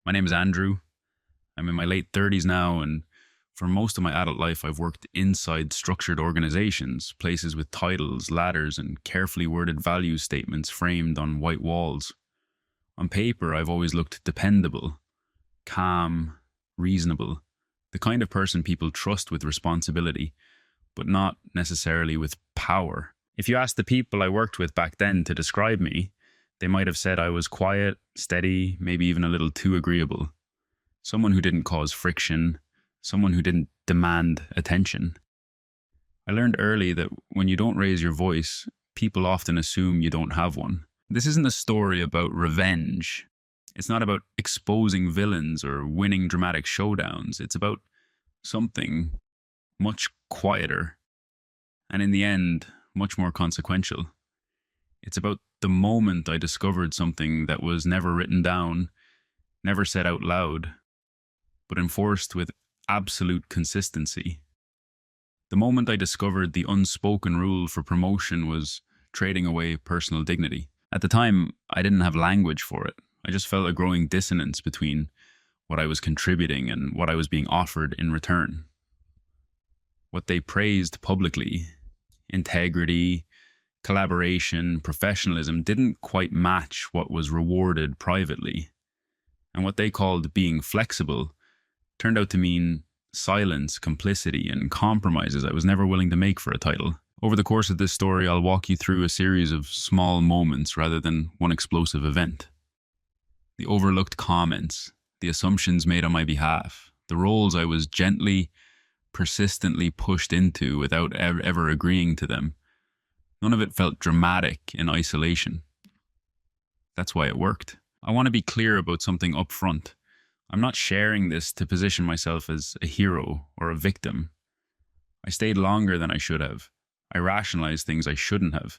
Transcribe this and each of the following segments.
My name is Andrew. I'm in my late 30s now, and for most of my adult life, I've worked inside structured organizations, places with titles, ladders, and carefully worded value statements framed on white walls. On paper, I've always looked dependable, calm, reasonable, the kind of person people trust with responsibility, but not necessarily with power. If you asked the people I worked with back then to describe me, they might have said I was quiet, steady, maybe even a little too agreeable. Someone who didn't cause friction, someone who didn't demand attention. I learned early that when you don't raise your voice, people often assume you don't have one. This isn't a story about revenge. It's not about exposing villains or winning dramatic showdowns. It's about something much quieter, and in the end, much more consequential. It's about the moment I discovered something that was never written down, never said out loud, but enforced with absolute consistency. The moment I discovered the unspoken rule for promotion was trading away personal dignity. At the time, I didn't have language for it. I just felt a growing dissonance between what I was contributing and what I was being offered in return. What they praised publicly, integrity, collaboration, professionalism, didn't quite match what was rewarded privately. And what they called being flexible turned out to mean silence, complicity, and compromises I was never willing to make for a title. Over the course of this story, I'll walk you through a series of small moments rather than one explosive event. The overlooked comments, the assumptions made on my behalf, the roles I was gently, persistently pushed into without ever agreeing to them. None of it felt dramatic in isolation. That's why it worked. I want to be clear about something up front. I'm not sharing this to position myself as a hero or a victim. I stayed longer than I should have. I rationalized things I shouldn't have.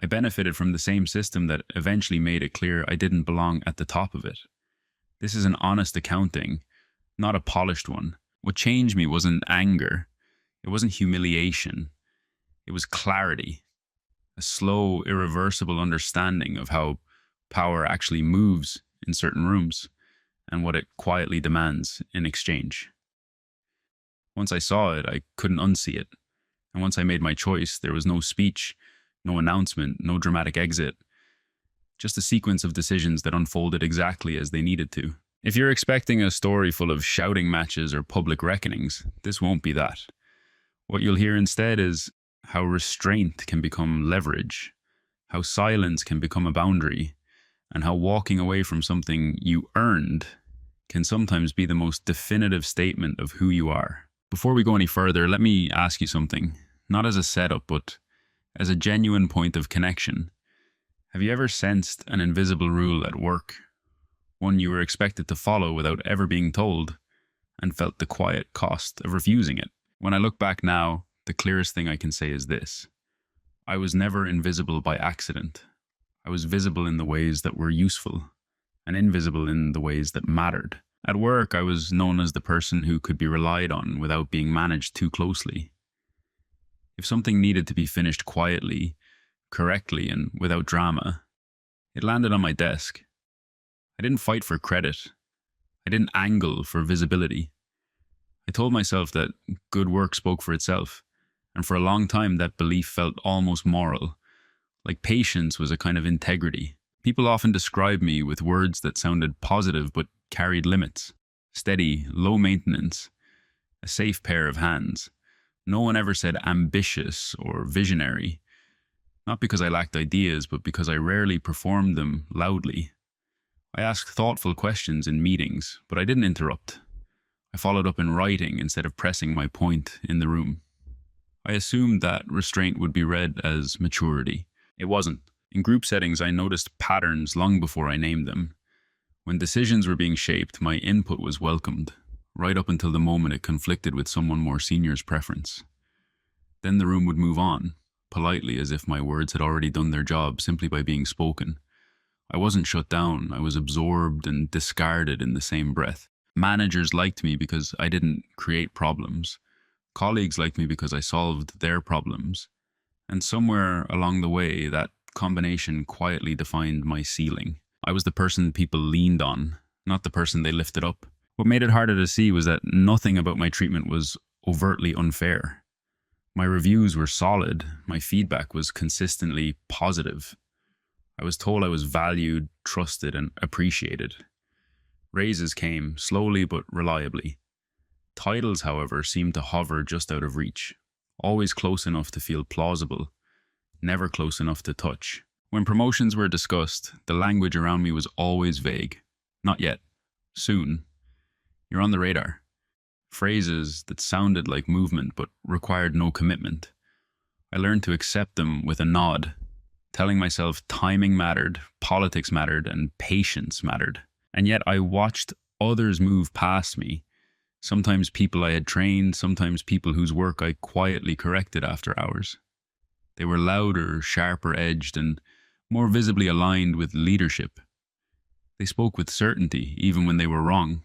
I benefited from the same system that eventually made it clear I didn't belong at the top of it. This is an honest accounting, not a polished one. What changed me wasn't anger. It wasn't humiliation. It was clarity. A slow, irreversible understanding of how power actually moves in certain rooms and what it quietly demands in exchange. Once I saw it, I couldn't unsee it. And once I made my choice, there was no speech, no announcement, no dramatic exit, just a sequence of decisions that unfolded exactly as they needed to. If you're expecting a story full of shouting matches or public reckonings, this won't be that. What you'll hear instead is how restraint can become leverage, how silence can become a boundary, and how walking away from something you earned can sometimes be the most definitive statement of who you are. Before we go any further, let me ask you something, not as a setup, but as a genuine point of connection. Have you ever sensed an invisible rule at work? One you were expected to follow without ever being told, and felt the quiet cost of refusing it? When I look back now, the clearest thing I can say is this. I was never invisible by accident. I was visible in the ways that were useful, and invisible in the ways that mattered. At work, I was known as the person who could be relied on without being managed too closely. If something needed to be finished quietly, correctly, and without drama, it landed on my desk. I didn't fight for credit. I didn't angle for visibility. I told myself that good work spoke for itself, and for a long time that belief felt almost moral, like patience was a kind of integrity. People often describe me with words that sounded positive but carried limits. Steady, low maintenance, a safe pair of hands. No one ever said ambitious or visionary, not because I lacked ideas, but because I rarely performed them loudly. I asked thoughtful questions in meetings, but I didn't interrupt. I followed up in writing instead of pressing my point in the room. I assumed that restraint would be read as maturity. It wasn't. In group settings, I noticed patterns long before I named them. When decisions were being shaped, my input was welcomed, right up until the moment it conflicted with someone more senior's preference. Then the room would move on, politely, as if my words had already done their job simply by being spoken. I wasn't shut down, I was absorbed and discarded in the same breath. Managers liked me because I didn't create problems. Colleagues liked me because I solved their problems. And somewhere along the way, that combination quietly defined my ceiling. I was the person people leaned on, not the person they lifted up. What made it harder to see was that nothing about my treatment was overtly unfair. My reviews were solid, my feedback was consistently positive. I was told I was valued, trusted, and appreciated. Raises came, slowly but reliably. Titles, however, seemed to hover just out of reach, always close enough to feel plausible, never close enough to touch. When promotions were discussed, the language around me was always vague. Not yet. Soon. You're on the radar. Phrases that sounded like movement but required no commitment. I learned to accept them with a nod, telling myself timing mattered, politics mattered, and patience mattered. And yet I watched others move past me, sometimes people I had trained, sometimes people whose work I quietly corrected after hours. They were louder, sharper edged, and more visibly aligned with leadership. They spoke with certainty, even when they were wrong.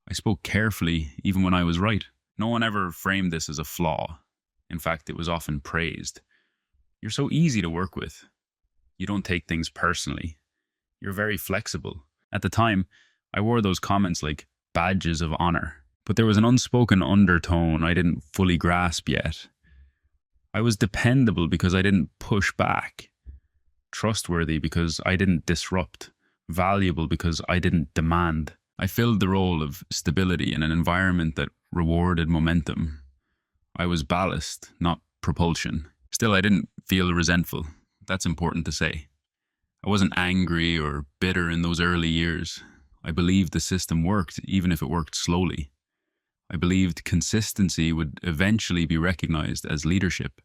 I spoke carefully, even when I was right. No one ever framed this as a flaw. In fact, it was often praised. You're so easy to work with. You don't take things personally. You're very flexible. At the time, I wore those comments like badges of honor. But there was an unspoken undertone I didn't fully grasp yet. I was dependable because I didn't push back. Trustworthy because I didn't disrupt. Valuable because I didn't demand. I filled the role of stability in an environment that rewarded momentum. I was ballast, not propulsion. Still, I didn't feel resentful. That's important to say. I wasn't angry or bitter in those early years. I believed the system worked, even if it worked slowly. I believed consistency would eventually be recognized as leadership.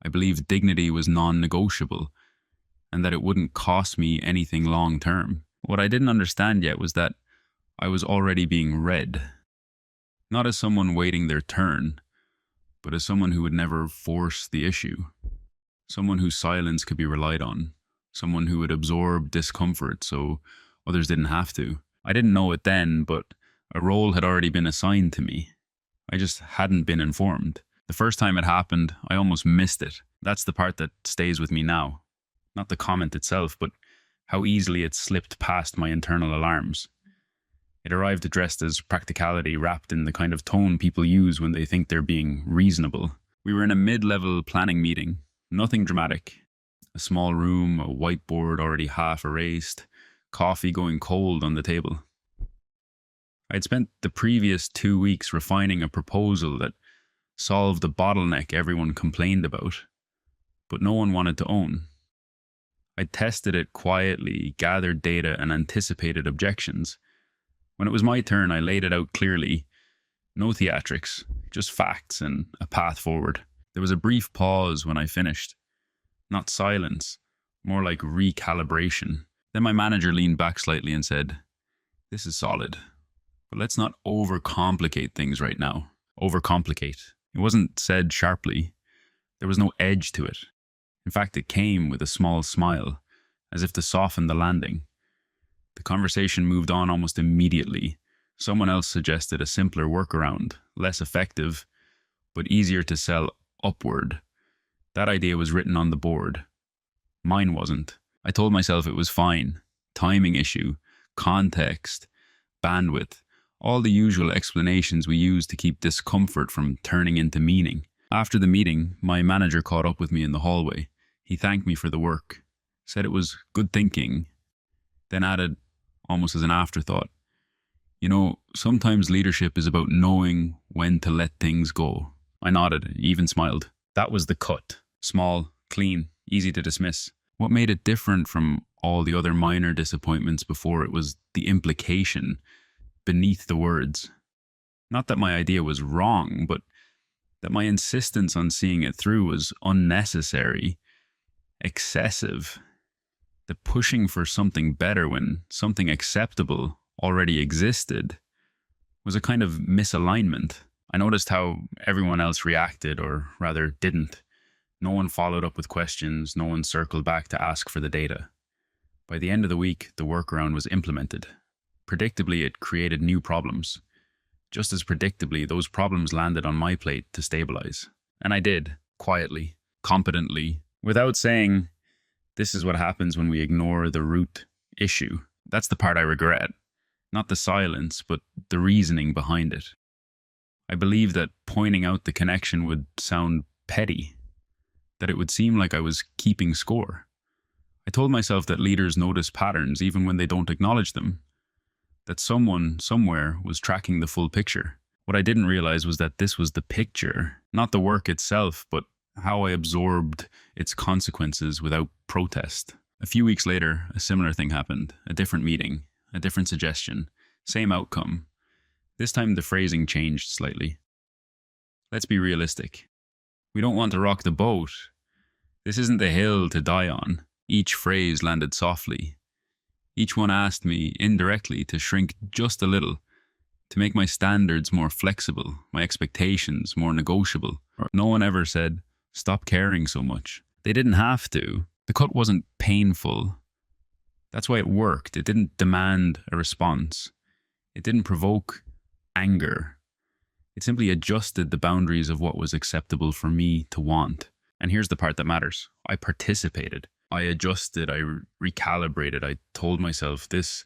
I believed dignity was non-negotiable, and that it wouldn't cost me anything long-term. What I didn't understand yet was that I was already being read, not as someone waiting their turn, but as someone who would never force the issue, someone whose silence could be relied on, someone who would absorb discomfort so others didn't have to. I didn't know it then, but a role had already been assigned to me. I just hadn't been informed. The first time it happened, I almost missed it. That's the part that stays with me now. Not the comment itself, but how easily it slipped past my internal alarms. It arrived dressed as practicality, wrapped in the kind of tone people use when they think they're being reasonable. We were in a mid-level planning meeting. Nothing dramatic. A small room, a whiteboard already half erased, coffee going cold on the table. I'd spent the previous 2 weeks refining a proposal that solved the bottleneck everyone complained about, but no one wanted to own. I tested it quietly, gathered data, and anticipated objections. When it was my turn, I laid it out clearly. No theatrics, just facts and a path forward. There was a brief pause when I finished. Not silence, more like recalibration. Then my manager leaned back slightly and said, "This is solid, but let's not overcomplicate things right now." Overcomplicate. It wasn't said sharply. There was no edge to it. In fact, it came with a small smile, as if to soften the landing. The conversation moved on almost immediately. Someone else suggested a simpler workaround, less effective, but easier to sell upward. That idea was written on the board. Mine wasn't. I told myself it was fine. Timing issue, context, bandwidth, all the usual explanations we use to keep discomfort from turning into meaning. After the meeting, my manager caught up with me in the hallway. He thanked me for the work, said it was good thinking, then added, almost as an afterthought, "You know, sometimes leadership is about knowing when to let things go." I nodded, even smiled. That was the cut. Small, clean, easy to dismiss. What made it different from all the other minor disappointments before it was the implication beneath the words. Not that my idea was wrong, but that my insistence on seeing it through was unnecessary, excessive. The pushing for something better when something acceptable already existed was a kind of misalignment. I noticed how everyone else reacted, or rather didn't. No one followed up with questions, no one circled back to ask for the data. By the end of the week, the workaround was implemented. Predictably, it created new problems. Just as predictably, those problems landed on my plate to stabilize. And I did, quietly, competently, without saying, "This is what happens when we ignore the root issue." That's the part I regret. Not the silence, but the reasoning behind it. I believed that pointing out the connection would sound petty, that it would seem like I was keeping score. I told myself that leaders notice patterns even when they don't acknowledge them, that someone somewhere was tracking the full picture. What I didn't realize was that this was the picture, not the work itself, but how I absorbed its consequences without protest. A few weeks later, a similar thing happened. A different meeting, a different suggestion, same outcome. This time the phrasing changed slightly. Let's be realistic. We don't want to rock the boat. This isn't the hill to die on. Each phrase landed softly. Each one asked me indirectly to shrink just a little, to make my standards more flexible, my expectations more negotiable. No one ever said, stop caring so much. They didn't have to. The cut wasn't painful. That's why it worked. It didn't demand a response. It didn't provoke anger. It simply adjusted the boundaries of what was acceptable for me to want. And here's the part that matters. I participated. I adjusted. I recalibrated. I told myself this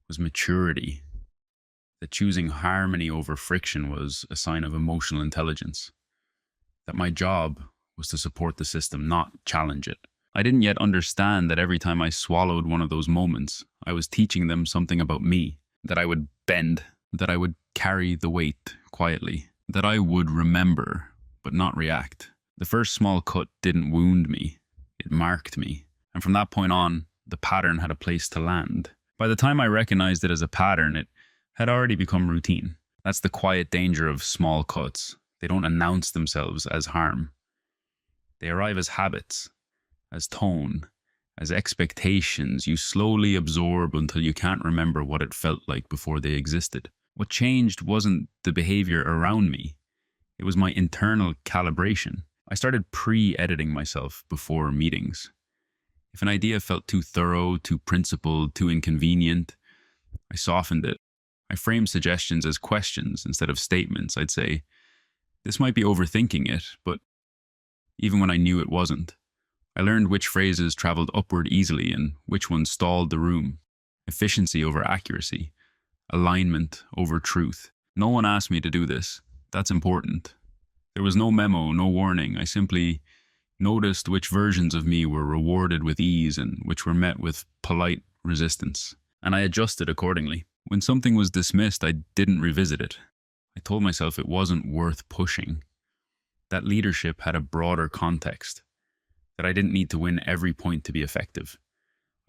was maturity. That choosing harmony over friction was a sign of emotional intelligence. That my job was to support the system, not challenge it. I didn't yet understand that every time I swallowed one of those moments, I was teaching them something about me. That I would bend. That I would carry the weight quietly. That I would remember, but not react. The first small cut didn't wound me. It marked me. And from that point on, the pattern had a place to land. By the time I recognized it as a pattern, it had already become routine. That's the quiet danger of small cuts. They don't announce themselves as harm. They arrive as habits, as tone, as expectations you slowly absorb until you can't remember what it felt like before they existed. What changed wasn't the behavior around me. It was my internal calibration. I started pre-editing myself before meetings. If an idea felt too thorough, too principled, too inconvenient, I softened it. I framed suggestions as questions instead of statements. I'd say, this might be overthinking it, but even when I knew it wasn't, I learned which phrases traveled upward easily and which ones stalled the room. Efficiency over accuracy. Alignment over truth. No one asked me to do this. That's important. There was no memo, no warning. I simply noticed which versions of me were rewarded with ease and which were met with polite resistance. And I adjusted accordingly. When something was dismissed, I didn't revisit it. I told myself it wasn't worth pushing. That leadership had a broader context. That I didn't need to win every point to be effective.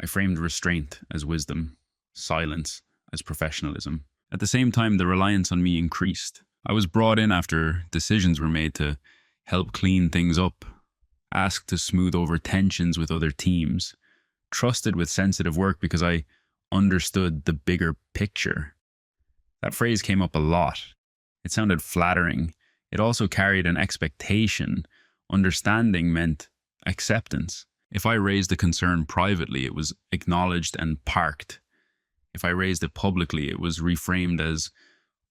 I framed restraint as wisdom, silence as professionalism. At the same time, the reliance on me increased. I was brought in after decisions were made to help clean things up, asked to smooth over tensions with other teams, trusted with sensitive work because I understood the bigger picture. That phrase came up a lot. It sounded flattering. It also carried an expectation. Understanding meant acceptance. If I raised a concern privately, it was acknowledged and parked. If I raised it publicly, it was reframed as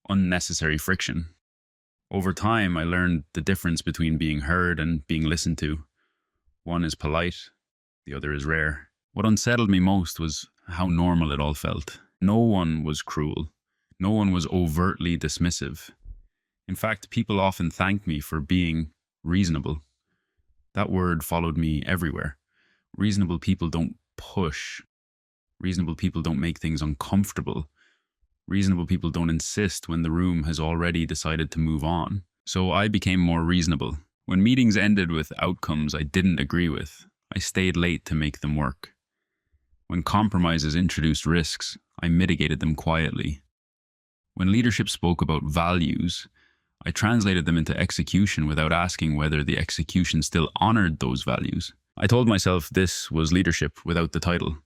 unnecessary friction. Over time, I learned the difference between being heard and being listened to. One is polite, the other is rare. What unsettled me most was how normal it all felt. No one was cruel. No one was overtly dismissive. In fact, people often thanked me for being reasonable. That word followed me everywhere. Reasonable people don't push. Reasonable people don't make things uncomfortable. Reasonable people don't insist when the room has already decided to move on. So I became more reasonable. When meetings ended with outcomes I didn't agree with, I stayed late to make them work. When compromises introduced risks, I mitigated them quietly. When leadership spoke about values, I translated them into execution without asking whether the execution still honored those values. I told myself this was leadership without the title,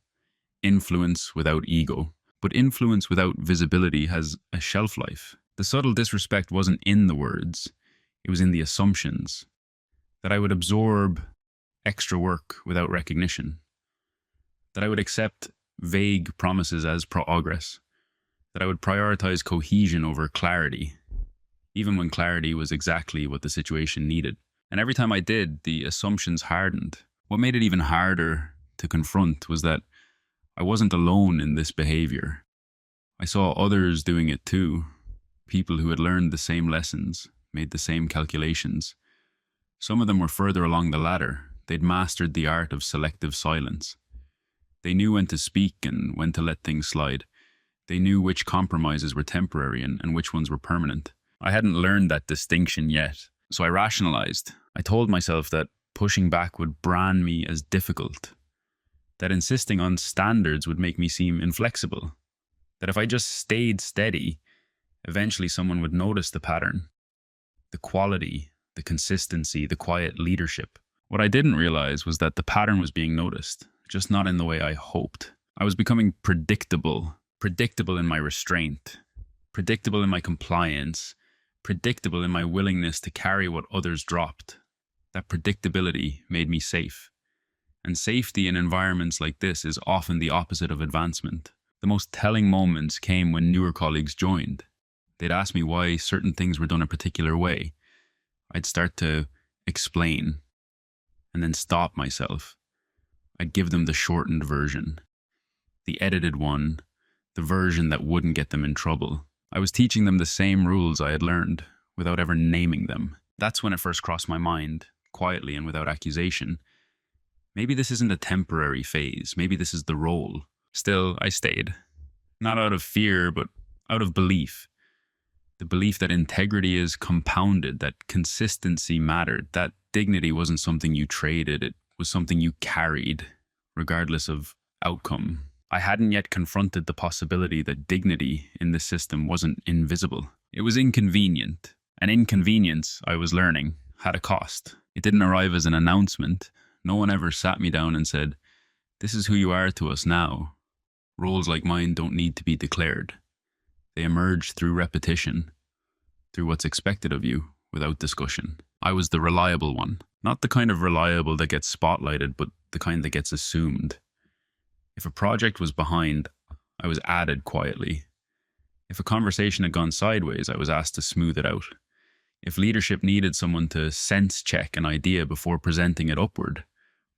influence without ego. But influence without visibility has a shelf life. The subtle disrespect wasn't in the words, it was in the assumptions. That I would absorb extra work without recognition. That I would accept vague promises as progress. That I would prioritize cohesion over clarity, even when clarity was exactly what the situation needed. And every time I did, the assumptions hardened. What made it even harder to confront was that I wasn't alone in this behavior. I saw others doing it too. People who had learned the same lessons, made the same calculations. Some of them were further along the ladder. They'd mastered the art of selective silence. They knew when to speak and when to let things slide. They knew which compromises were temporary and which ones were permanent. I hadn't learned that distinction yet, so I rationalized. I told myself that pushing back would brand me as difficult, that insisting on standards would make me seem inflexible, that if I just stayed steady, eventually someone would notice the pattern, the quality, the consistency, the quiet leadership. What I didn't realize was that the pattern was being noticed, just not in the way I hoped. I was becoming predictable in my restraint, predictable in my compliance, predictable in my willingness to carry what others dropped. That predictability made me safe. And safety in environments like this is often the opposite of advancement. The most telling moments came when newer colleagues joined. They'd ask me why certain things were done a particular way. I'd start to explain, and then stop myself. I'd give them the shortened version, the edited one, the version that wouldn't get them in trouble. I was teaching them the same rules I had learned, without ever naming them. That's when it first crossed my mind, quietly and without accusation. Maybe this isn't a temporary phase. Maybe this is the role. Still, I stayed. Not out of fear, but out of belief. The belief that integrity is compounded, that consistency mattered, that dignity wasn't something you traded, it was something you carried, regardless of outcome. I hadn't yet confronted the possibility that dignity in this system wasn't invisible. It was inconvenient. An inconvenience, I was learning, had a cost. It didn't arrive as an announcement. No one ever sat me down and said, "This is who you are to us now." Roles like mine don't need to be declared. They emerge through repetition, through what's expected of you, without discussion. I was the reliable one. Not the kind of reliable that gets spotlighted, but the kind that gets assumed. If a project was behind, I was added quietly. If a conversation had gone sideways, I was asked to smooth it out. If leadership needed someone to sense check an idea before presenting it upward,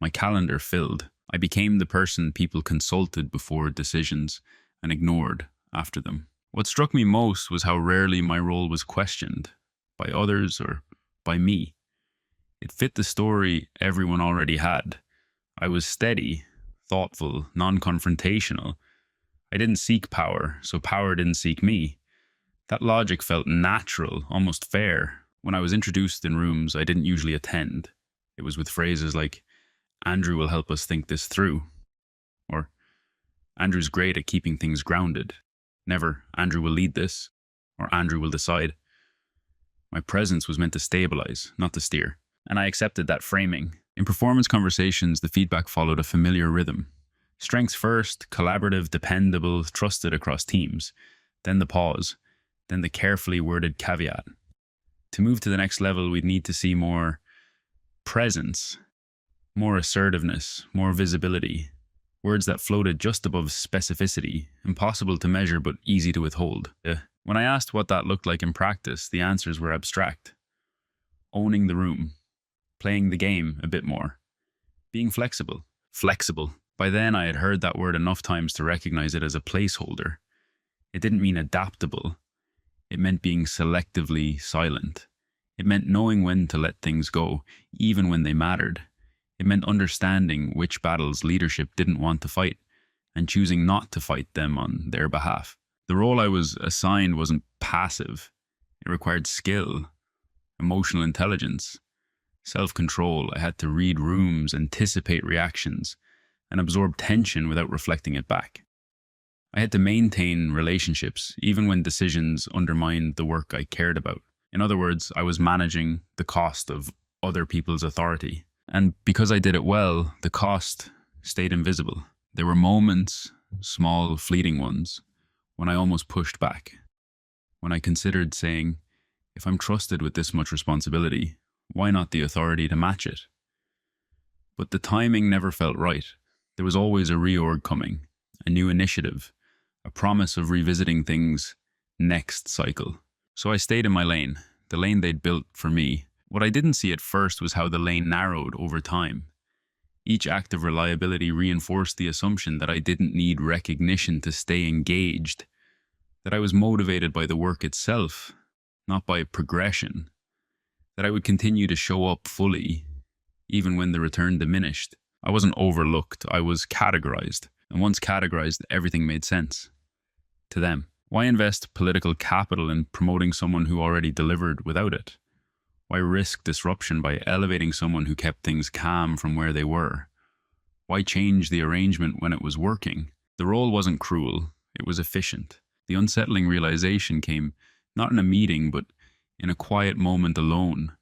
my calendar filled. I became the person people consulted before decisions and ignored after them. What struck me most was how rarely my role was questioned, by others or by me. It fit the story everyone already had. I was steady, thoughtful, non-confrontational. I didn't seek power, so power didn't seek me. That logic felt natural, almost fair. When I was introduced in rooms I didn't usually attend, it was with phrases like, "Andrew will help us think this through," or "Andrew's great at keeping things grounded." Never, "Andrew will lead this," or "Andrew will decide." My presence was meant to stabilize, not to steer, and I accepted that framing. In performance conversations, the feedback followed a familiar rhythm. Strengths first, collaborative, dependable, trusted across teams. Then the pause, then the carefully worded caveat. To move to the next level, we'd need to see more presence, more assertiveness, more visibility. Words that floated just above specificity, impossible to measure but easy to withhold. When I asked what that looked like in practice, the answers were abstract. Owning the room, playing the game a bit more, being flexible. Flexible. By then I had heard that word enough times to recognize it as a placeholder. It didn't mean adaptable. It meant being selectively silent. It meant knowing when to let things go, even when they mattered. It meant understanding which battles leadership didn't want to fight, and choosing not to fight them on their behalf. The role I was assigned wasn't passive. It required skill, emotional intelligence, self-control. I had to read rooms, anticipate reactions, and absorb tension without reflecting it back. I had to maintain relationships, even when decisions undermined the work I cared about. In other words, I was managing the cost of other people's authority. And because I did it well, the cost stayed invisible. There were moments, small, fleeting ones, when I almost pushed back. When I considered saying, if I'm trusted with this much responsibility, why not the authority to match it? But the timing never felt right. There was always a reorg coming, a new initiative, a promise of revisiting things next cycle. So I stayed in my lane, the lane they'd built for me. What I didn't see at first was how the lane narrowed over time. Each act of reliability reinforced the assumption that I didn't need recognition to stay engaged. that I was motivated by the work itself, not by progression, that I would continue to show up fully, even when the return diminished. I wasn't overlooked, I was categorized. And once categorized, everything made sense to them. Why invest political capital in promoting someone who already delivered without it? Why risk disruption by elevating someone who kept things calm from where they were? Why change the arrangement when it was working? The role wasn't cruel, it was efficient. The unsettling realization came not in a meeting, but in a quiet moment alone,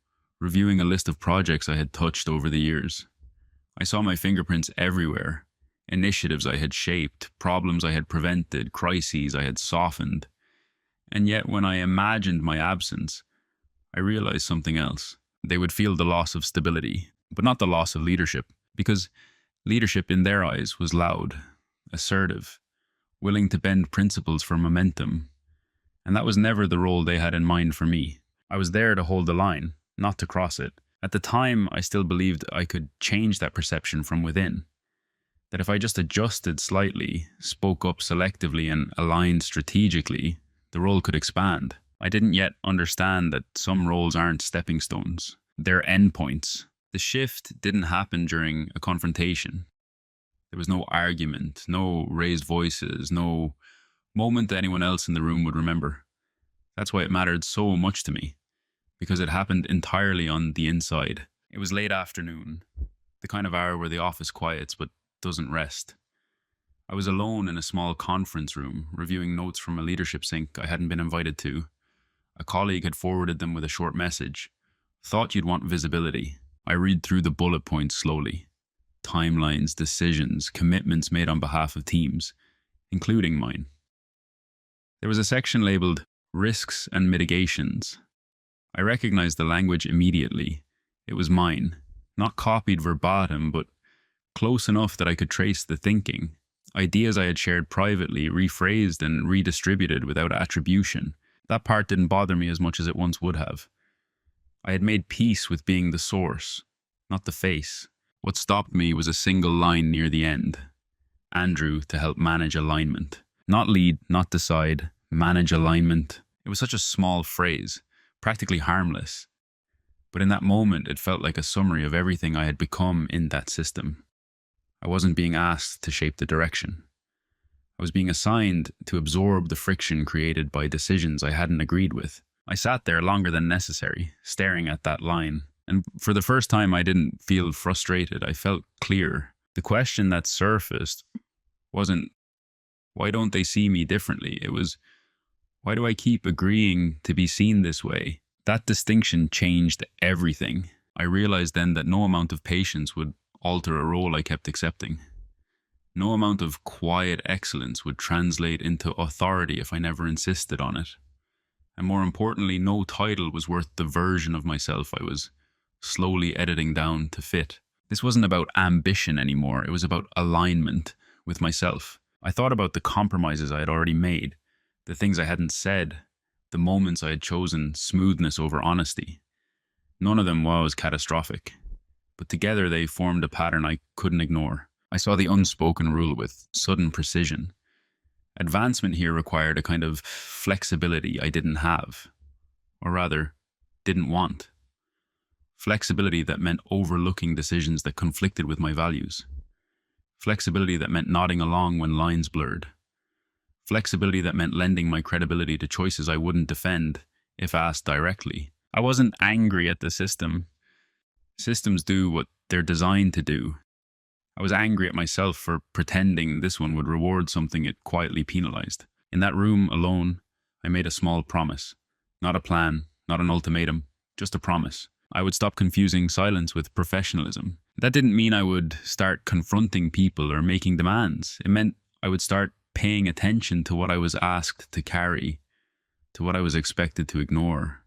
reviewing a list of projects I had touched over the years. I saw my fingerprints everywhere. Initiatives I had shaped, problems I had prevented, crises I had softened. And yet when I imagined my absence, I realized something else. They would feel the loss of stability, but not the loss of leadership, because leadership in their eyes was loud, assertive, willing to bend principles for momentum. And that was never the role they had in mind for me. I was there to hold the line, not to cross it. At the time, I still believed I could change that perception from within. That if I just adjusted slightly, spoke up selectively, and aligned strategically, the role could expand. I didn't yet understand that some roles aren't stepping stones. They're endpoints. The shift didn't happen during a confrontation. There was no argument, no raised voices, no moment that anyone else in the room would remember. That's why it mattered so much to me, because it happened entirely on the inside. It was late afternoon, the kind of hour where the office quiets but doesn't rest. I was alone in a small conference room, reviewing notes from a leadership sync I hadn't been invited to. A colleague had forwarded them with a short message. Thought you'd want visibility. I read through the bullet points slowly. Timelines, decisions, commitments made on behalf of teams, including mine. There was a section labeled Risks and Mitigations. I recognized the language immediately. It was mine, not copied verbatim, but close enough that I could trace the thinking. Ideas I had shared privately, rephrased and redistributed without attribution. That part didn't bother me as much as it once would have. I had made peace with being the source, not the face. What stopped me was a single line near the end. Andrew to help manage alignment. Not lead, not decide, manage alignment. It was such a small phrase, practically harmless. But in that moment, it felt like a summary of everything I had become in that system. I wasn't being asked to shape the direction. I was being assigned to absorb the friction created by decisions I hadn't agreed with. I sat there longer than necessary, staring at that line. And for the first time, I didn't feel frustrated. I felt clear. The question that surfaced wasn't, why don't they see me differently? It was, why do I keep agreeing to be seen this way? That distinction changed everything. I realized then that no amount of patience would alter a role I kept accepting. No amount of quiet excellence would translate into authority if I never insisted on it. And more importantly, no title was worth the version of myself I was slowly editing down to fit. This wasn't about ambition anymore. It was about alignment with myself. I thought about the compromises I had already made, the things I hadn't said, the moments I had chosen smoothness over honesty. None of them was catastrophic, but together they formed a pattern I couldn't ignore. I saw the unspoken rule with sudden precision. Advancement here required a kind of flexibility I didn't have, or rather, didn't want. Flexibility that meant overlooking decisions that conflicted with my values. Flexibility that meant nodding along when lines blurred. Flexibility that meant lending my credibility to choices I wouldn't defend if asked directly. I wasn't angry at the system. Systems do what they're designed to do. I was angry at myself for pretending this one would reward something it quietly penalized. In that room alone, I made a small promise. Not a plan, not an ultimatum, just a promise. I would stop confusing silence with professionalism. That didn't mean I would start confronting people or making demands. It meant I would start paying attention to what I was asked to carry, to what I was expected to ignore,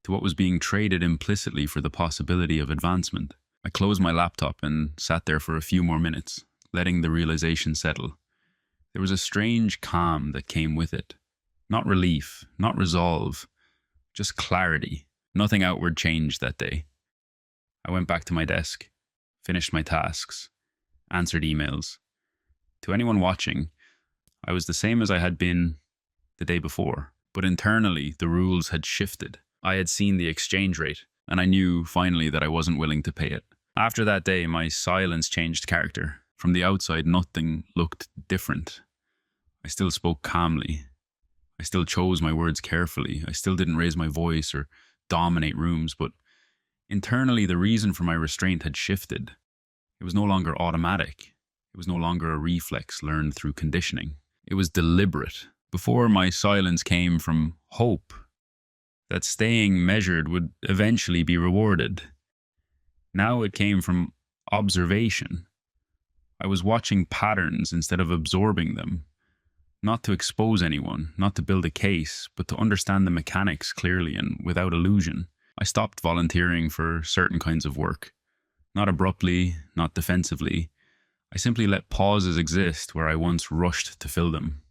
to what was being traded implicitly for the possibility of advancement. I closed my laptop and sat there for a few more minutes, letting the realization settle. There was a strange calm that came with it. Not relief, not resolve, just clarity. Nothing outward changed that day. I went back to my desk, finished my tasks, answered emails. To anyone watching, I was the same as I had been the day before. But internally, the rules had shifted. I had seen the exchange rate, and I knew finally that I wasn't willing to pay it. After that day, my silence changed character. From the outside, nothing looked different. I still spoke calmly. I still chose my words carefully. I still didn't raise my voice or dominate rooms, but internally, the reason for my restraint had shifted. It was no longer automatic. It was no longer a reflex learned through conditioning. It was deliberate. Before, my silence came from hope that staying measured would eventually be rewarded. Now it came from observation. I was watching patterns instead of absorbing them. Not to expose anyone, not to build a case, but to understand the mechanics clearly and without illusion. I stopped volunteering for certain kinds of work. Not abruptly, not defensively. I simply let pauses exist where I once rushed to fill them.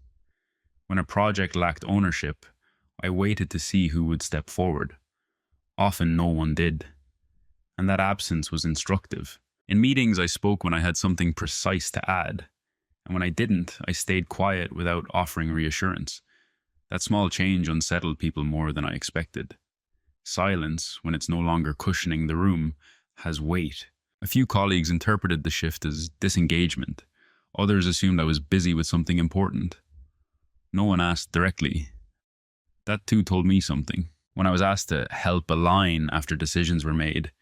When a project lacked ownership, I waited to see who would step forward. Often no one did. And that absence was instructive. In meetings, I spoke when I had something precise to add. And when I didn't, I stayed quiet without offering reassurance. That small change unsettled people more than I expected. Silence, when it's no longer cushioning the room, has weight. A few colleagues interpreted the shift as disengagement. Others assumed I was busy with something important. No one asked directly. That too told me something. When I was asked to help align after decisions were made,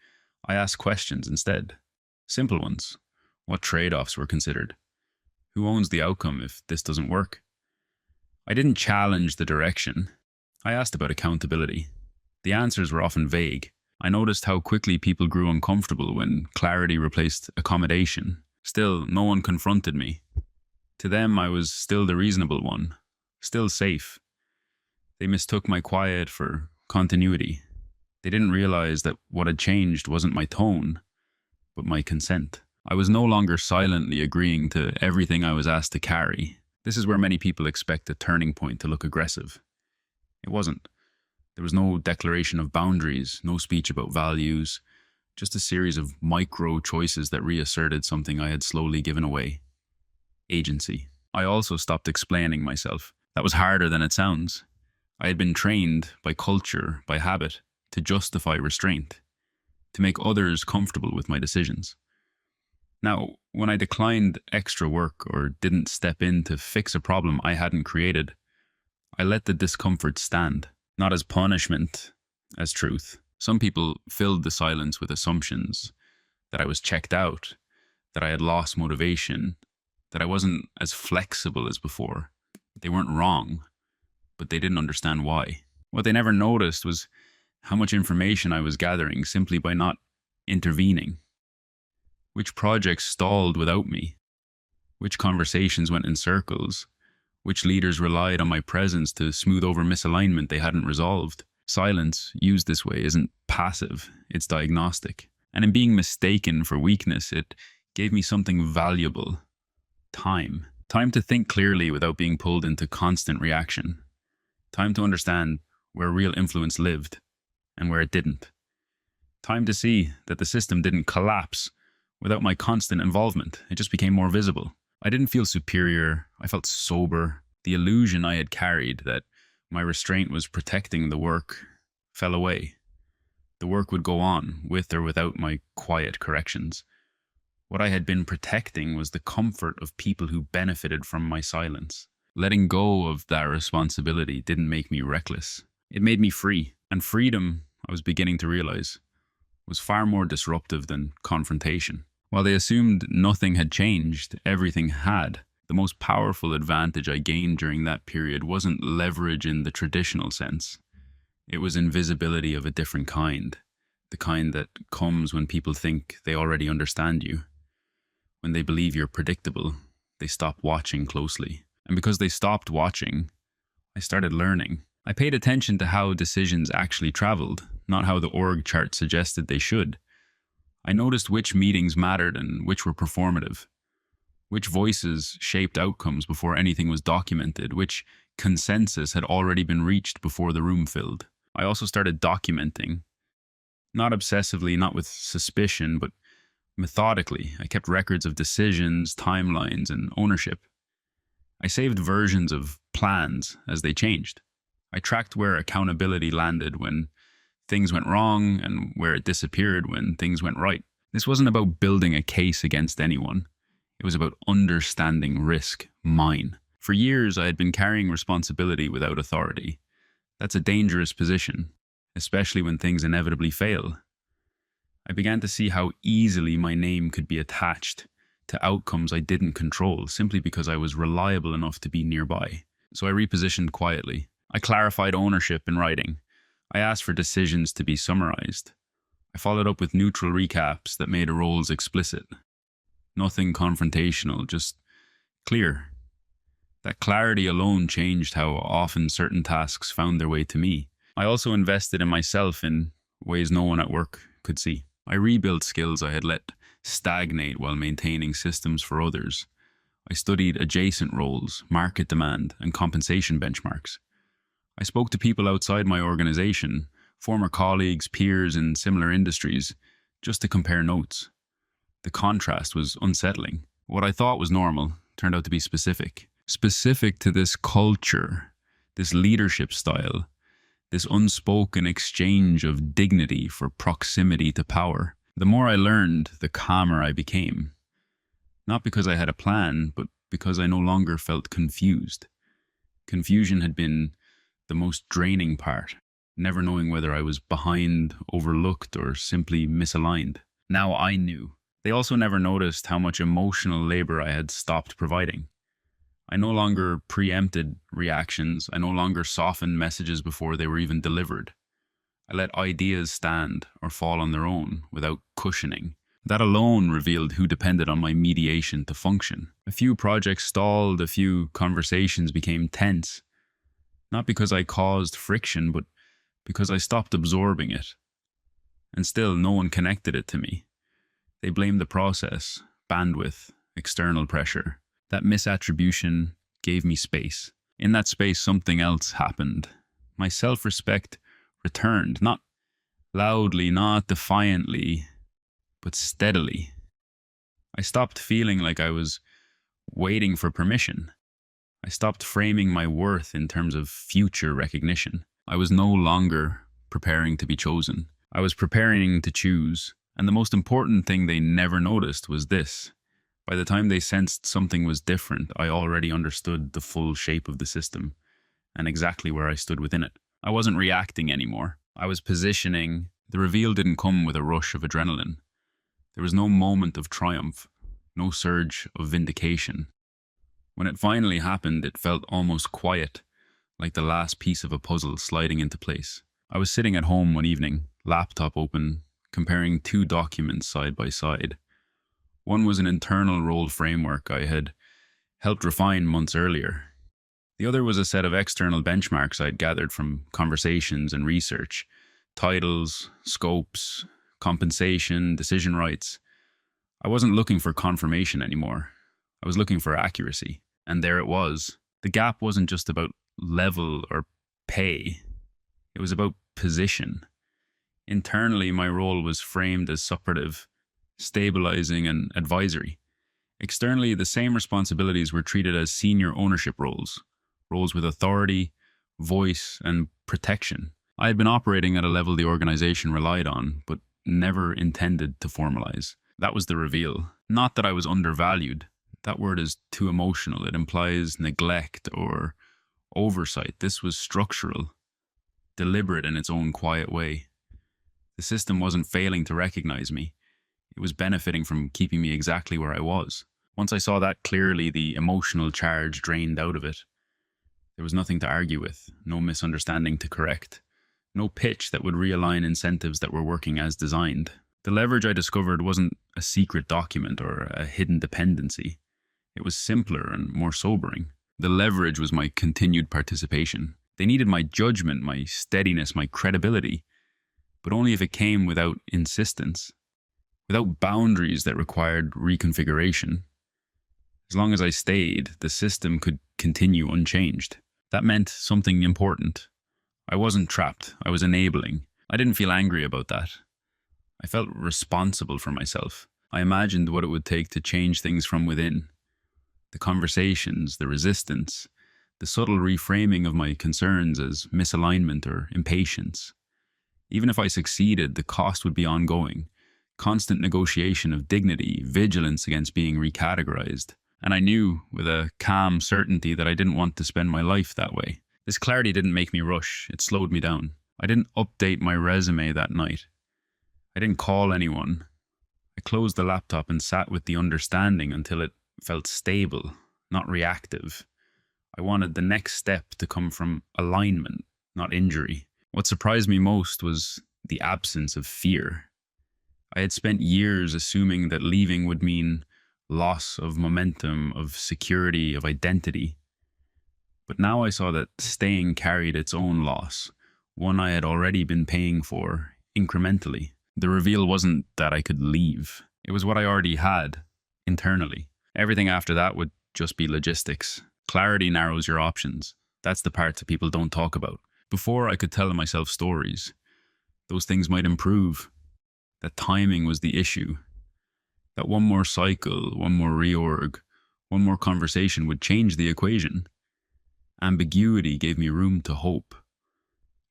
I asked questions instead. Simple ones. What trade-offs were considered? Who owns the outcome if this doesn't work? I didn't challenge the direction. I asked about accountability. The answers were often vague. I noticed how quickly people grew uncomfortable when clarity replaced accommodation. Still, no one confronted me. To them, I was still the reasonable one, still safe. They mistook my quiet for continuity. They didn't realize that what had changed wasn't my tone, but my consent. I was no longer silently agreeing to everything I was asked to carry. This is where many people expect a turning point to look aggressive. It wasn't. There was no declaration of boundaries, no speech about values, just a series of micro choices that reasserted something I had slowly given away. Agency. I also stopped explaining myself. That was harder than it sounds. I had been trained by culture, by habit, to justify restraint, to make others comfortable with my decisions. Now, when I declined extra work or didn't step in to fix a problem I hadn't created, I let the discomfort stand, not as punishment, as truth. Some people filled the silence with assumptions that I was checked out, that I had lost motivation, that I wasn't as flexible as before. They weren't wrong, but they didn't understand why. What they never noticed was how much information I was gathering simply by not intervening. Which projects stalled without me? Which conversations went in circles? Which leaders relied on my presence to smooth over misalignment they hadn't resolved? Silence, used this way, isn't passive, it's diagnostic. And in being mistaken for weakness, it gave me something valuable. Time. Time to think clearly without being pulled into constant reaction. Time to understand where real influence lived and where it didn't. Time to see that the system didn't collapse without my constant involvement. It just became more visible. I didn't feel superior. I felt sober. The illusion I had carried that my restraint was protecting the work fell away. The work would go on, with or without my quiet corrections. What I had been protecting was the comfort of people who benefited from my silence. Letting go of that responsibility didn't make me reckless. It made me free. And freedom, I was beginning to realize, was far more disruptive than confrontation. While they assumed nothing had changed, everything had. The most powerful advantage I gained during that period wasn't leverage in the traditional sense. It was invisibility of a different kind. The kind that comes when people think they already understand you. When they believe you're predictable, they stop watching closely. And because they stopped watching, I started learning. I paid attention to how decisions actually traveled, not how the org chart suggested they should. I noticed which meetings mattered and which were performative. Which voices shaped outcomes before anything was documented, which consensus had already been reached before the room filled. I also started documenting. Not obsessively, not with suspicion, but methodically. I kept records of decisions, timelines, and ownership. I saved versions of plans as they changed. I tracked where accountability landed when things went wrong and where it disappeared when things went right. This wasn't about building a case against anyone. It was about understanding risk, mine. For years, I had been carrying responsibility without authority. That's a dangerous position, especially when things inevitably fail. I began to see how easily my name could be attached to outcomes I didn't control simply because I was reliable enough to be nearby. So I repositioned quietly. I clarified ownership in writing. I asked for decisions to be summarized. I followed up with neutral recaps that made roles explicit. Nothing confrontational, just clear. That clarity alone changed how often certain tasks found their way to me. I also invested in myself in ways no one at work could see. I rebuilt skills I had let stagnate while maintaining systems for others. I studied adjacent roles, market demand, and compensation benchmarks. I spoke to people outside my organization, former colleagues, peers in similar industries, just to compare notes. The contrast was unsettling. What I thought was normal turned out to be specific. Specific to this culture, this leadership style, this unspoken exchange of dignity for proximity to power. The more I learned, the calmer I became. Not because I had a plan, but because I no longer felt confused. Confusion had been the most draining part, never knowing whether I was behind, overlooked, or simply misaligned. Now I knew. They also never noticed how much emotional labor I had stopped providing. I no longer preempted reactions. I no longer softened messages before they were even delivered. I let ideas stand or fall on their own without cushioning. That alone revealed who depended on my mediation to function. A few projects stalled, a few conversations became tense. Not because I caused friction, but because I stopped absorbing it. And still, no one connected it to me. They blamed the process, bandwidth, external pressure. That misattribution gave me space. In that space, something else happened. My self-respect returned, not loudly, not defiantly, but steadily. I stopped feeling like I was waiting for permission. I stopped framing my worth in terms of future recognition. I was no longer preparing to be chosen. I was preparing to choose. And the most important thing they never noticed was this. By the time they sensed something was different, I already understood the full shape of the system and exactly where I stood within it. I wasn't reacting anymore. I was positioning. The reveal didn't come with a rush of adrenaline. There was no moment of triumph, no surge of vindication. When it finally happened, it felt almost quiet, like the last piece of a puzzle sliding into place. I was sitting at home one evening, laptop open, comparing two documents side by side. One was an internal role framework I had helped refine months earlier. The other was a set of external benchmarks I'd gathered from conversations and research. Titles, scopes, compensation, decision rights. I wasn't looking for confirmation anymore. I was looking for accuracy. And there it was. The gap wasn't just about level or pay. It was about position. Internally, my role was framed as suppurative, stabilizing, and advisory. Externally, the same responsibilities were treated as senior ownership roles, roles with authority, voice, and protection. I had been operating at a level the organization relied on, but never intended to formalize. That was the reveal. Not that I was undervalued. That word is too emotional. It implies neglect or oversight. This was structural, deliberate in its own quiet way. The system wasn't failing to recognize me. It was benefiting from keeping me exactly where I was. Once I saw that clearly, the emotional charge drained out of it. There was nothing to argue with, no misunderstanding to correct, no pitch that would realign incentives that were working as designed. The leverage I discovered wasn't a secret document or a hidden dependency. It was simpler and more sobering. The leverage was my continued participation. They needed my judgment, my steadiness, my credibility, but only if it came without insistence, without boundaries that required reconfiguration. As long as I stayed, the system could continue unchanged. That meant something important. I wasn't trapped. I was enabling. I didn't feel angry about that. I felt responsible for myself. I imagined what it would take to change things from within. The conversations, the resistance, the subtle reframing of my concerns as misalignment or impatience. Even if I succeeded, the cost would be ongoing. Constant negotiation of dignity, vigilance against being recategorized. And I knew with a calm certainty that I didn't want to spend my life that way. This clarity didn't make me rush, it slowed me down. I didn't update my resume that night. I didn't call anyone. I closed the laptop and sat with the understanding until it felt stable, not reactive. I wanted the next step to come from alignment, not injury. What surprised me most was the absence of fear. I had spent years assuming that leaving would mean loss of momentum, of security, of identity. But now I saw that staying carried its own loss, one I had already been paying for, incrementally. The reveal wasn't that I could leave. It was what I already had, internally. Everything after that would just be logistics. Clarity narrows your options. That's the part that people don't talk about. Before, I could tell myself stories. Those things might improve. That timing was the issue. That one more cycle, one more reorg, one more conversation would change the equation. Ambiguity gave me room to hope.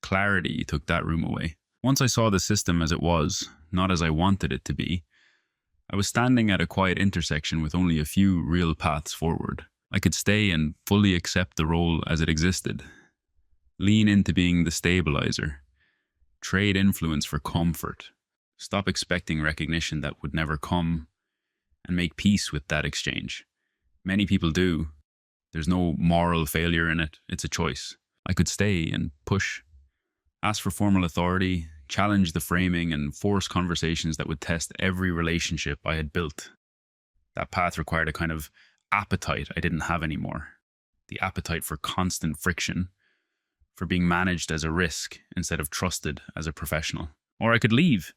Clarity took that room away. Once I saw the system as it was, not as I wanted it to be, I was standing at a quiet intersection with only a few real paths forward. I could stay and fully accept the role as it existed. Lean into being the stabilizer. Trade influence for comfort. Stop expecting recognition that would never come, and make peace with that exchange. Many people do. There's no moral failure in it. It's a choice. I could stay and push. Ask for formal authority, challenge the framing, and force conversations that would test every relationship I had built. That path required a kind of appetite I didn't have anymore. The appetite for constant friction, for being managed as a risk instead of trusted as a professional. Or I could leave.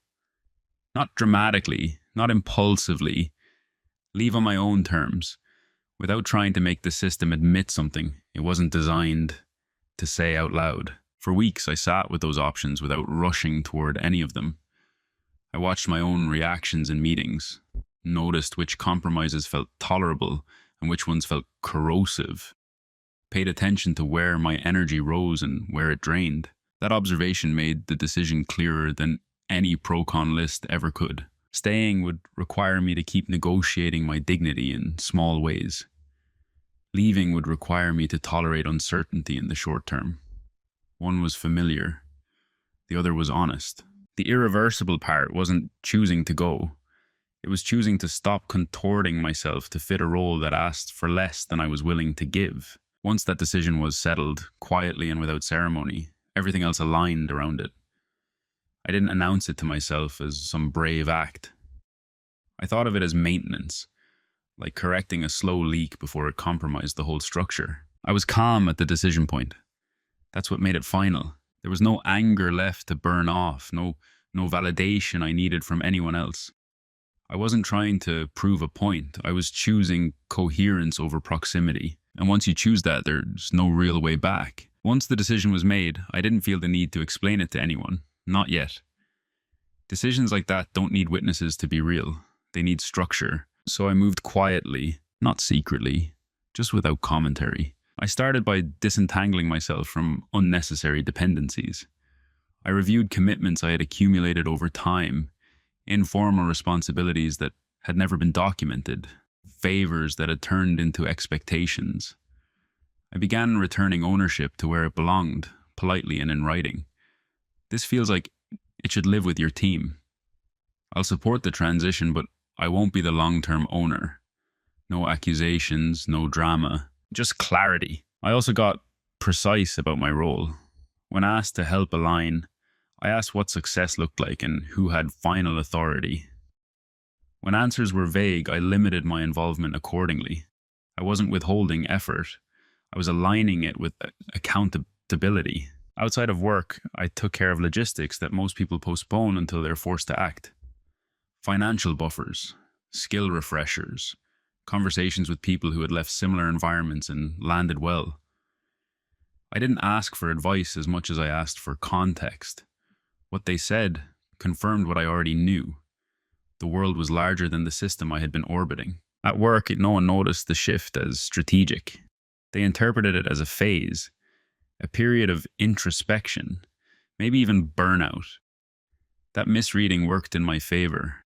Not dramatically, not impulsively. Leave on my own terms, without trying to make the system admit something it wasn't designed to say out loud. For weeks, I sat with those options without rushing toward any of them. I watched my own reactions in meetings, noticed which compromises felt tolerable and which ones felt corrosive, paid attention to where my energy rose and where it drained. That observation made the decision clearer than any pro-con list ever could. Staying would require me to keep negotiating my dignity in small ways. Leaving would require me to tolerate uncertainty in the short term. One was familiar. The other was honest. The irreversible part wasn't choosing to go. It was choosing to stop contorting myself to fit a role that asked for less than I was willing to give. Once that decision was settled, quietly and without ceremony, everything else aligned around it. I didn't announce it to myself as some brave act. I thought of it as maintenance, like correcting a slow leak before it compromised the whole structure. I was calm at the decision point. That's what made it final. There was no anger left to burn off, no validation I needed from anyone else. I wasn't trying to prove a point. I was choosing coherence over proximity. And once you choose that, there's no real way back. Once the decision was made, I didn't feel the need to explain it to anyone. Not yet. Decisions like that don't need witnesses to be real. They need structure. So I moved quietly, not secretly, just without commentary. I started by disentangling myself from unnecessary dependencies. I reviewed commitments I had accumulated over time, informal responsibilities that had never been documented, favors that had turned into expectations. I began returning ownership to where it belonged, politely and in writing. This feels like it should live with your team. I'll support the transition, but I won't be the long-term owner. No accusations, no drama, just clarity. I also got precise about my role. When asked to help align, I asked what success looked like and who had final authority. When answers were vague, I limited my involvement accordingly. I wasn't withholding effort. I was aligning it with accountability. Outside of work, I took care of logistics that most people postpone until they're forced to act. Financial buffers, skill refreshers, conversations with people who had left similar environments and landed well. I didn't ask for advice as much as I asked for context. What they said confirmed what I already knew. The world was larger than the system I had been orbiting. At work, no one noticed the shift as strategic. They interpreted it as a phase, a period of introspection, maybe even burnout. That misreading worked in my favor.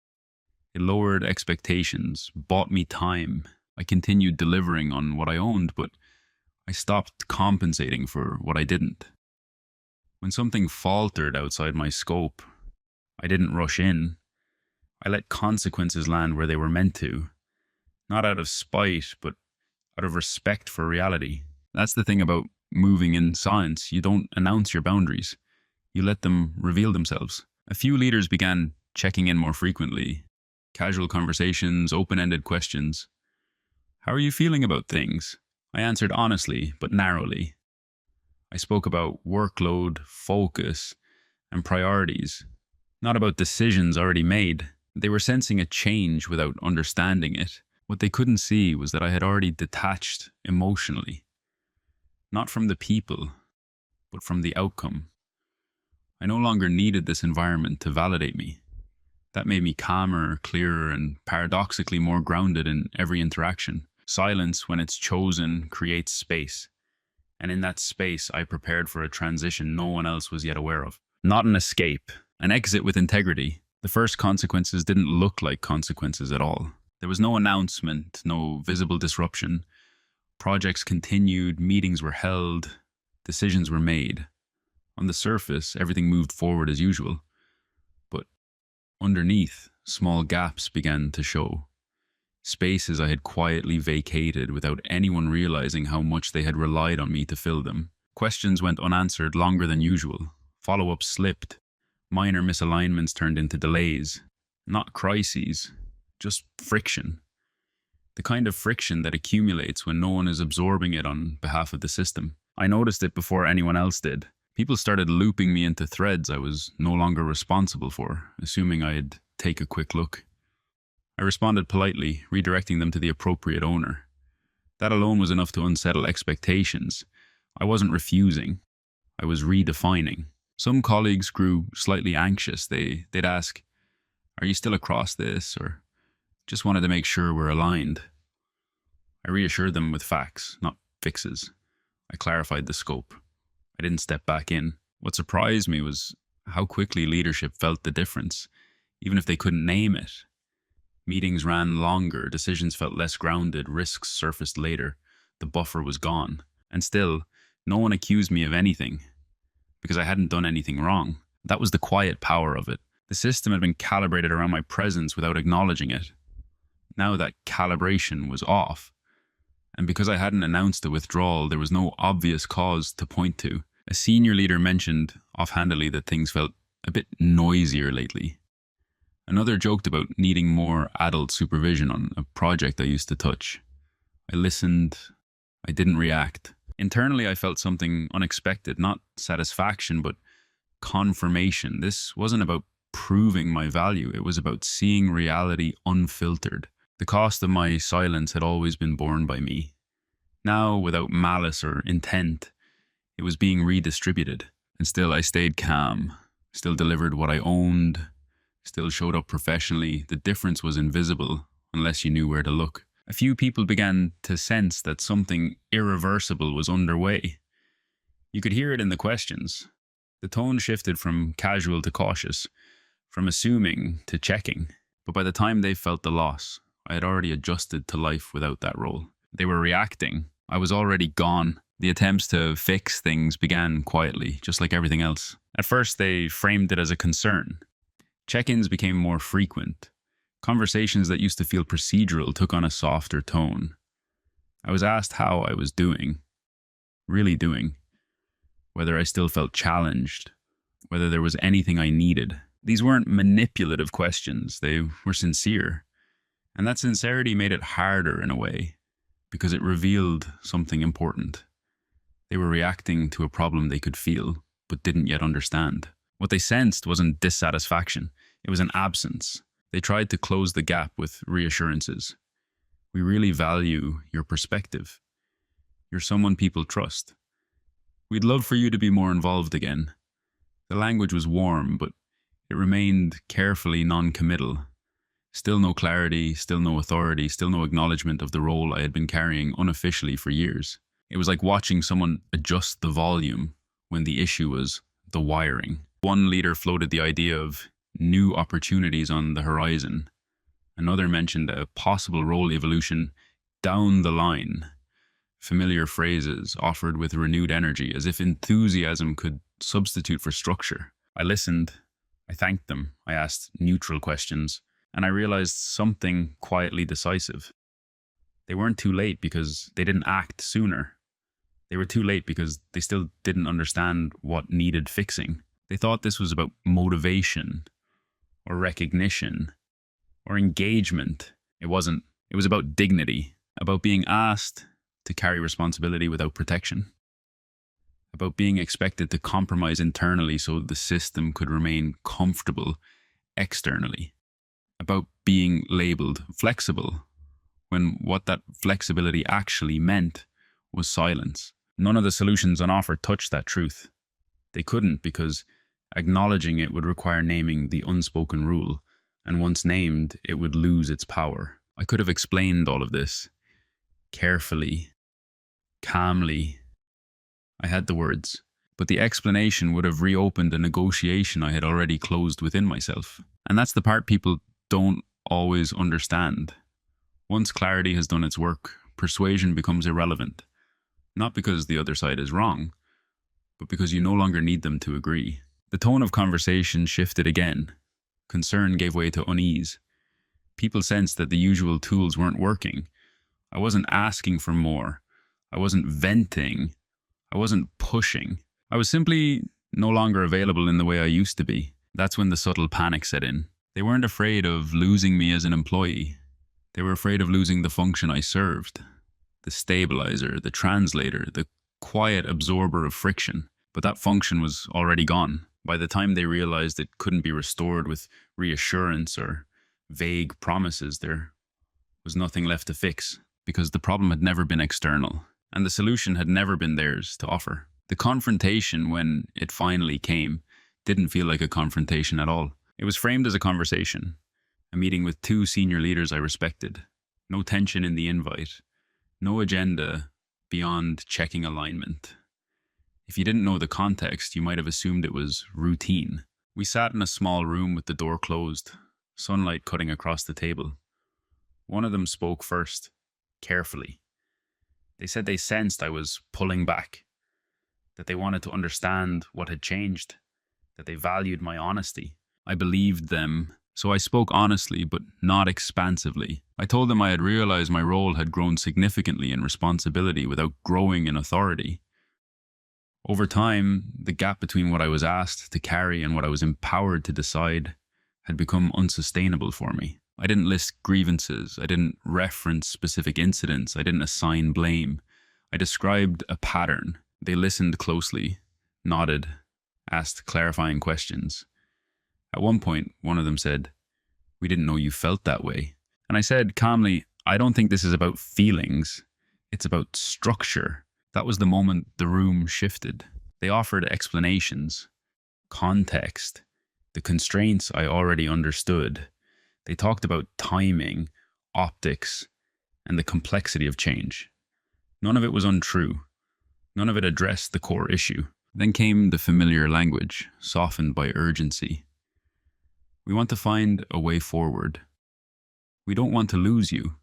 It lowered expectations, bought me time. I continued delivering on what I owned, but I stopped compensating for what I didn't. When something faltered outside my scope, I didn't rush in. I let consequences land where they were meant to, not out of spite, but out of respect for reality. That's the thing about moving in science. You don't announce your boundaries, you let them reveal themselves. A few leaders began checking in more frequently. Casual conversations, open-ended questions. How are you feeling about things? I answered honestly, but narrowly. I spoke about workload, focus, and priorities, not about decisions already made. They were sensing a change without understanding it. What they couldn't see was that I had already detached emotionally, not from the people, but from the outcome. I no longer needed this environment to validate me. That made me calmer, clearer, and paradoxically more grounded in every interaction. Silence, when it's chosen, creates space. And in that space, I prepared for a transition no one else was yet aware of. Not an escape, an exit with integrity. The first consequences didn't look like consequences at all. There was no announcement, no visible disruption. Projects continued, meetings were held, decisions were made. On the surface, everything moved forward as usual. But underneath, small gaps began to show. Spaces I had quietly vacated without anyone realizing how much they had relied on me to fill them. Questions went unanswered longer than usual. Follow-ups slipped. Minor misalignments turned into delays. Not crises, just friction. The kind of friction that accumulates when no one is absorbing it on behalf of the system. I noticed it before anyone else did. People started looping me into threads I was no longer responsible for, assuming I'd take a quick look. I responded politely, redirecting them to the appropriate owner. That alone was enough to unsettle expectations. I wasn't refusing. I was redefining. Some colleagues grew slightly anxious. They'd ask, "Are you still across this?" or "Just wanted to make sure we're aligned." I reassured them with facts, not fixes. I clarified the scope. I didn't step back in. What surprised me was how quickly leadership felt the difference, even if they couldn't name it. Meetings ran longer, decisions felt less grounded, risks surfaced later. The buffer was gone. And still, no one accused me of anything, because I hadn't done anything wrong. That was the quiet power of it. The system had been calibrated around my presence without acknowledging it. Now that calibration was off. And because I hadn't announced a withdrawal, there was no obvious cause to point to. A senior leader mentioned offhandedly that things felt a bit noisier lately. Another joked about needing more adult supervision on a project I used to touch. I listened. I didn't react. Internally, I felt something unexpected, not satisfaction, but confirmation. This wasn't about proving my value. It was about seeing reality unfiltered. The cost of my silence had always been borne by me. Now, without malice or intent, it was being redistributed. And still I stayed calm, still delivered what I owned, still showed up professionally. The difference was invisible unless you knew where to look. A few people began to sense that something irreversible was underway. You could hear it in the questions. The tone shifted from casual to cautious, from assuming to checking. But by the time they felt the loss, I had already adjusted to life without that role. They were reacting. I was already gone. The attempts to fix things began quietly, just like everything else. At first, they framed it as a concern. Check-ins became more frequent. Conversations that used to feel procedural took on a softer tone. I was asked how I was doing, really doing, whether I still felt challenged, whether there was anything I needed. These weren't manipulative questions, they were sincere. And that sincerity made it harder in a way, because it revealed something important. They were reacting to a problem they could feel, but didn't yet understand. What they sensed wasn't dissatisfaction, it was an absence. They tried to close the gap with reassurances. "We really value your perspective. You're someone people trust. We'd love for you to be more involved again." The language was warm, but it remained carefully non-committal. Still no clarity, still no authority, still no acknowledgement of the role I had been carrying unofficially for years. It was like watching someone adjust the volume when the issue was the wiring. One leader floated the idea of new opportunities on the horizon. Another mentioned a possible role evolution down the line. Familiar phrases offered with renewed energy, as if enthusiasm could substitute for structure. I listened, I thanked them, I asked neutral questions, and I realized something quietly decisive. They weren't too late because they didn't act sooner. They were too late because they still didn't understand what needed fixing. They thought this was about motivation or recognition or engagement. It wasn't. It was about dignity, about being asked to carry responsibility without protection, about being expected to compromise internally so the system could remain comfortable externally, about being labeled flexible when what that flexibility actually meant was silence. None of the solutions on offer touched that truth. They couldn't because acknowledging it would require naming the unspoken rule, and once named, it would lose its power. I could have explained all of this carefully, calmly. I had the words, but the explanation would have reopened a negotiation I had already closed within myself. And that's the part people don't always understand. Once clarity has done its work, persuasion becomes irrelevant. Not because the other side is wrong, but because you no longer need them to agree. The tone of conversation shifted again. Concern gave way to unease. People sensed that the usual tools weren't working. I wasn't asking for more. I wasn't venting. I wasn't pushing. I was simply no longer available in the way I used to be. That's when the subtle panic set in. They weren't afraid of losing me as an employee. They were afraid of losing the function I served. The stabilizer, the translator, the quiet absorber of friction. But that function was already gone. By the time they realized it couldn't be restored with reassurance or vague promises, there was nothing left to fix, because the problem had never been external, and the solution had never been theirs to offer. The confrontation, when it finally came, didn't feel like a confrontation at all. It was framed as a conversation, a meeting with two senior leaders I respected. No tension in the invite, no agenda beyond checking alignment. If you didn't know the context, you might have assumed it was routine. We sat in a small room with the door closed, sunlight cutting across the table. One of them spoke first, carefully. They said they sensed I was pulling back, that they wanted to understand what had changed, that they valued my honesty. I believed them, so I spoke honestly but not expansively. I told them I had realized my role had grown significantly in responsibility without growing in authority. Over time, the gap between what I was asked to carry and what I was empowered to decide had become unsustainable for me. I didn't list grievances. I didn't reference specific incidents. I didn't assign blame. I described a pattern. They listened closely, nodded, asked clarifying questions. At one point, one of them said, "We didn't know you felt that way." And I said calmly, "I don't think this is about feelings. It's about structure." That was the moment the room shifted. They offered explanations, context, the constraints I already understood. They talked about timing, optics, and the complexity of change. None of it was untrue. None of it addressed the core issue. Then came the familiar language, softened by urgency. "We want to find a way forward. We don't want to lose you.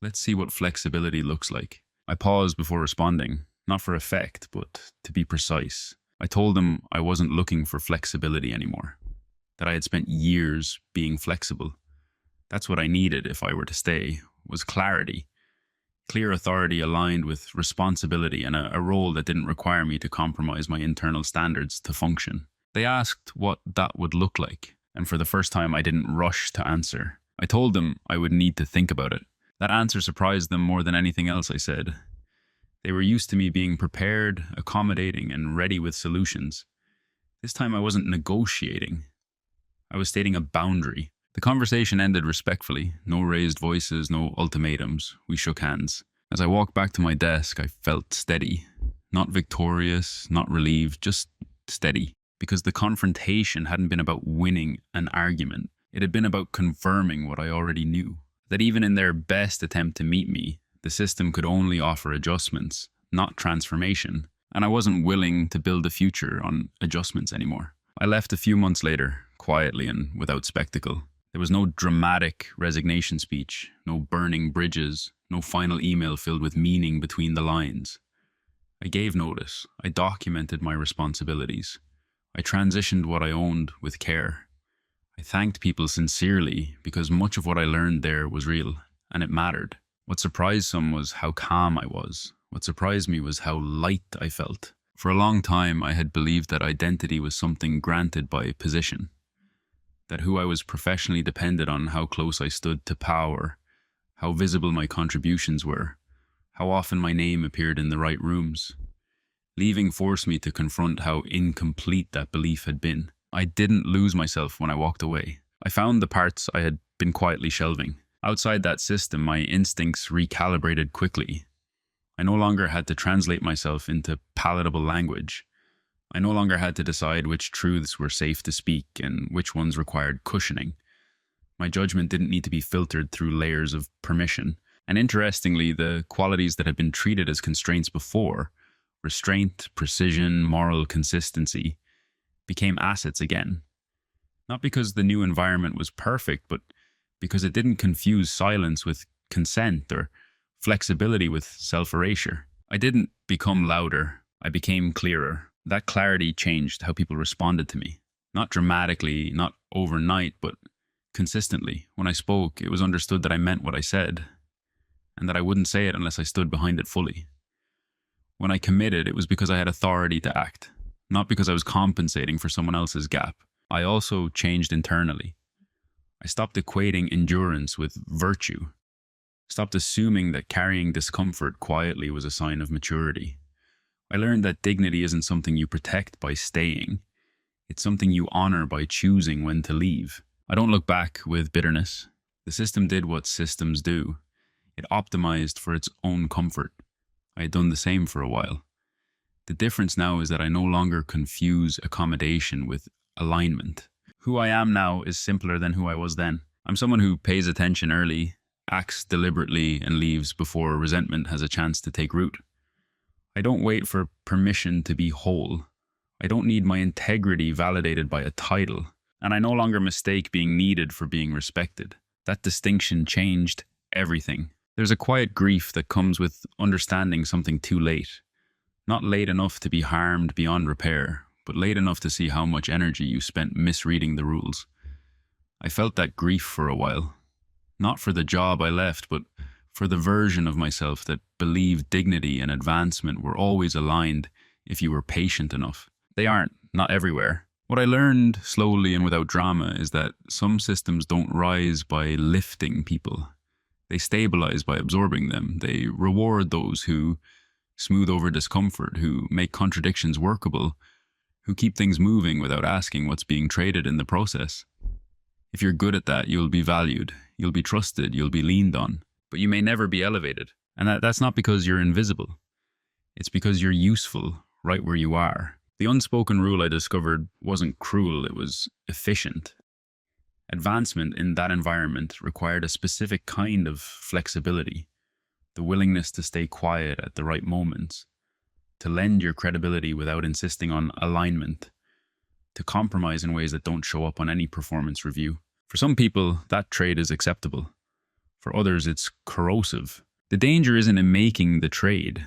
Let's see what flexibility looks like." I paused before responding, not for effect, but to be precise. I told them I wasn't looking for flexibility anymore, that I had spent years being flexible. That's what I needed if I were to stay, was clarity. Clear authority aligned with responsibility and a role that didn't require me to compromise my internal standards to function. They asked what that would look like, and for the first time I didn't rush to answer. I told them I would need to think about it. That answer surprised them more than anything else I said. They were used to me being prepared, accommodating, and ready with solutions. This time I wasn't negotiating. I was stating a boundary. The conversation ended respectfully. No raised voices, no ultimatums. We shook hands. As I walked back to my desk, I felt steady. Not victorious, not relieved, just steady. Because the confrontation hadn't been about winning an argument. It had been about confirming what I already knew, that even in their best attempt to meet me, the system could only offer adjustments, not transformation, and I wasn't willing to build a future on adjustments anymore. I left a few months later, quietly and without spectacle. There was no dramatic resignation speech, no burning bridges, no final email filled with meaning between the lines. I gave notice. I documented my responsibilities. I transitioned what I owned with care. I thanked people sincerely because much of what I learned there was real, and it mattered. What surprised some was how calm I was. What surprised me was how light I felt. For a long time, I had believed that identity was something granted by position, that who I was professionally depended on how close I stood to power, how visible my contributions were, how often my name appeared in the right rooms. Leaving forced me to confront how incomplete that belief had been. I didn't lose myself when I walked away. I found the parts I had been quietly shelving. Outside that system, my instincts recalibrated quickly. I no longer had to translate myself into palatable language. I no longer had to decide which truths were safe to speak and which ones required cushioning. My judgment didn't need to be filtered through layers of permission. And interestingly, the qualities that had been treated as constraints before, restraint, precision, moral consistency, became assets again. Not because the new environment was perfect, but because it didn't confuse silence with consent or flexibility with self-erasure. I didn't become louder. I became clearer. That clarity changed how people responded to me. Not dramatically, not overnight, but consistently. When I spoke, it was understood that I meant what I said, and that I wouldn't say it unless I stood behind it fully. When I committed, it was because I had authority to act, not because I was compensating for someone else's gap. I also changed internally. I stopped equating endurance with virtue, stopped assuming that carrying discomfort quietly was a sign of maturity. I learned that dignity isn't something you protect by staying. It's something you honor by choosing when to leave. I don't look back with bitterness. The system did what systems do. It optimized for its own comfort. I had done the same for a while. The difference now is that I no longer confuse accommodation with alignment. Who I am now is simpler than who I was then. I'm someone who pays attention early, acts deliberately, and leaves before resentment has a chance to take root. I don't wait for permission to be whole. I don't need my integrity validated by a title, and I no longer mistake being needed for being respected. That distinction changed everything. There's a quiet grief that comes with understanding something too late. Not late enough to be harmed beyond repair, but late enough to see how much energy you spent misreading the rules. I felt that grief for a while. Not for the job I left, but for the version of myself that believed dignity and advancement were always aligned if you were patient enough. They aren't, not everywhere. What I learned slowly and without drama is that some systems don't rise by lifting people. They stabilize by absorbing them. They reward those who smooth over discomfort, who make contradictions workable, who keep things moving without asking what's being traded in the process. If you're good at that, you'll be valued, you'll be trusted, you'll be leaned on, but you may never be elevated. And that's not because you're invisible. It's because you're useful right where you are. The unspoken rule I discovered wasn't cruel, it was efficient. Advancement in that environment required a specific kind of flexibility, the willingness to stay quiet at the right moments, to lend your credibility without insisting on alignment, to compromise in ways that don't show up on any performance review. For some people, that trade is acceptable. For others, it's corrosive. The danger isn't in making the trade.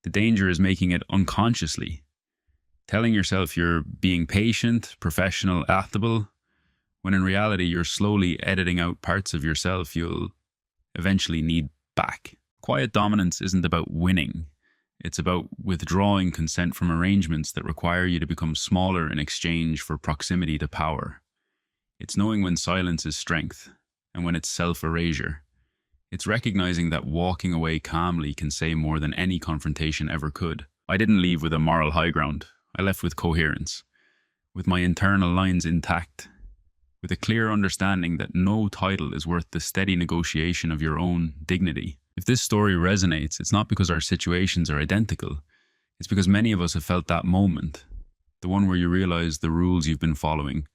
The danger is making it unconsciously. Telling yourself you're being patient, professional, affable, when in reality you're slowly editing out parts of yourself you'll eventually need back. Quiet dominance isn't about winning. It's about withdrawing consent from arrangements that require you to become smaller in exchange for proximity to power. It's knowing when silence is strength and when it's self-erasure. It's recognizing that walking away calmly can say more than any confrontation ever could. I didn't leave with a moral high ground. I left with coherence, with my internal lines intact, with a clear understanding that no title is worth the steady negotiation of your own dignity. If this story resonates, it's not because our situations are identical. It's because many of us have felt that moment, the one where you realize the rules you've been following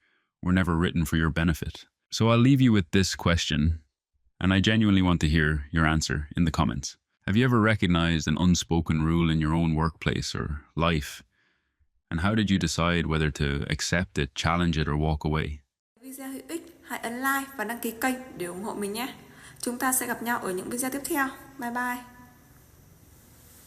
were never written for your benefit. So I'll leave you with this question, and I genuinely want to hear your answer in the comments. Have you ever recognized an unspoken rule in your own workplace or life? And how did you decide whether to accept it, challenge it, or walk away? Video hữu ích, hãy ấn like và đăng ký kênh để ủng hộ mình nhé. Chúng ta sẽ gặp nhau ở những video tiếp theo. Bye bye.